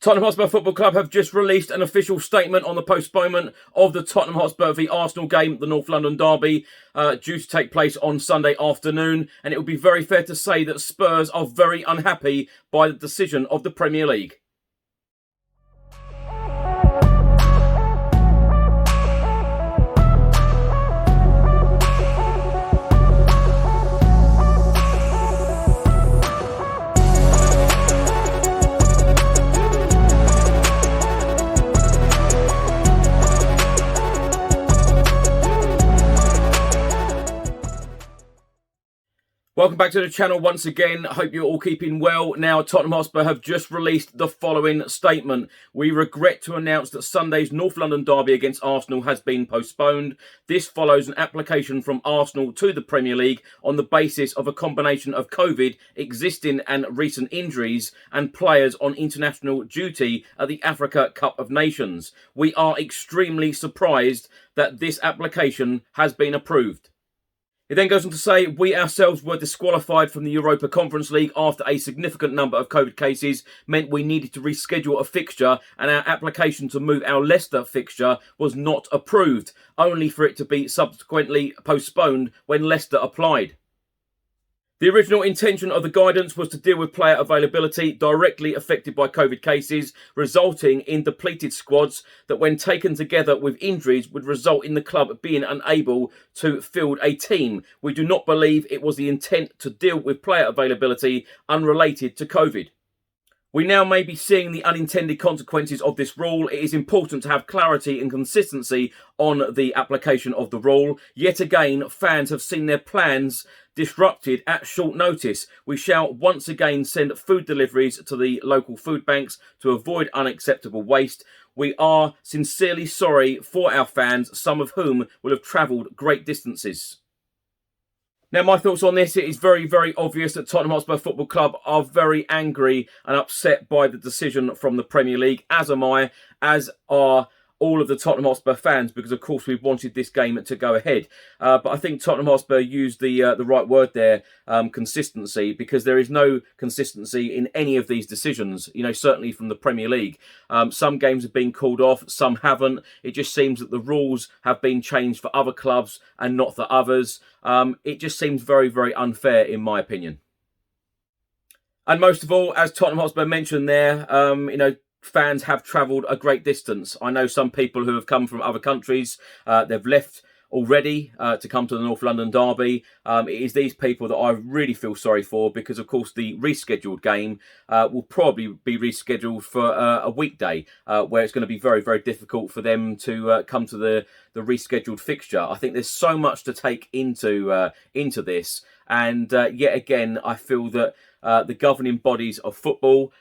Tottenham Hotspur Football Club have just released an official statement on the postponement of the Tottenham Hotspur v Arsenal game, the North London derby, due to take place on Sunday afternoon. And it would be very fair to say that Spurs are very unhappy by the decision of the Premier League. Welcome back to the channel once again. I hope you're all keeping well. Now, Tottenham Hotspur have just released the following statement. We regret to announce that Sunday's North London derby against Arsenal has been postponed. This follows an application from Arsenal to the Premier League on the basis of a combination of COVID, existing and recent injuries, and players on international duty at the Africa Cup of Nations. We are extremely surprised that this application has been approved. It then goes on to say, we ourselves were disqualified from the Europa Conference League after a significant number of COVID cases meant we needed to reschedule a fixture, and our application to move our Leicester fixture was not approved, only for it to be subsequently postponed when Leicester applied. The original intention of the guidance was to deal with player availability directly affected by COVID cases, resulting in depleted squads that, when taken together with injuries, would result in the club being unable to field a team. We do not believe it was the intent to deal with player availability unrelated to COVID. We now may be seeing the unintended consequences of this rule. It is important to have clarity and consistency on the application of the rule. Yet again, fans have seen their plans disrupted at short notice. We shall once again send food deliveries to the local food banks to avoid unacceptable waste. We are sincerely sorry for our fans, some of whom will have travelled great distances. Now, my thoughts on this, it is very, very obvious that Tottenham Hotspur Football Club are very angry and upset by the decision from the Premier League, as am I, as are all of the Tottenham Hotspur fans, because, of course, we wanted this game to go ahead. But I think Tottenham Hotspur used the right word there, consistency, because there is no consistency in any of these decisions, you know, certainly from the Premier League. Some games have been called off, some haven't. It just seems that the rules have been changed for other clubs and not for others. It just seems very, very unfair, in my opinion. And most of all, as Tottenham Hotspur mentioned there, you know, fans have travelled a great distance. I know some people who have come from other countries. They've left already to come to the North London derby. It is these people that I really feel sorry for, because, of course, the rescheduled game will probably be rescheduled for a weekday, where it's going to be very, very difficult for them to come to the rescheduled fixture. I think there's so much to take into this. And yet again, I feel that the governing bodies of football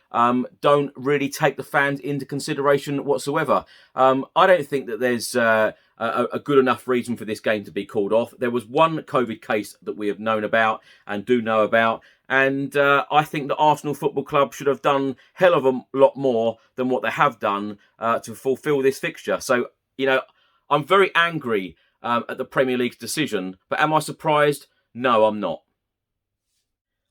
don't really take the fans into consideration whatsoever. I don't think that there's a good enough reason for this game to be called off. There was one COVID case that we have known about and do know about. And I think the Arsenal Football Club should have done hell of a lot more than what they have done to fulfil this fixture. So, you know, I'm very angry at the Premier League's decision. But am I surprised? No, I'm not.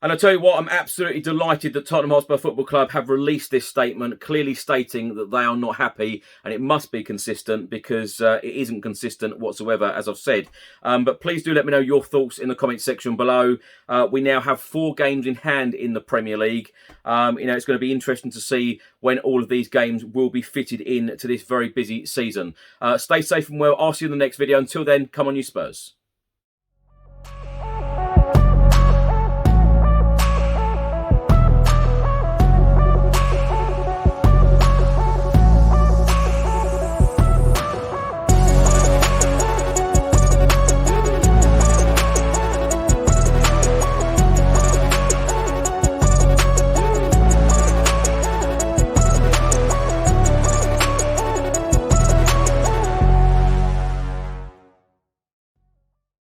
And I tell you what, I'm absolutely delighted that Tottenham Hotspur Football Club have released this statement, clearly stating that they are not happy, and it must be consistent, because it isn't consistent whatsoever, as I've said. But please do let me know your thoughts in the comment section below. We now have 4 games in hand in the Premier League. You know, it's going to be interesting to see when all of these games will be fitted in to this very busy season. Stay safe and well. I'll see you in the next video. Until then, come on, you Spurs.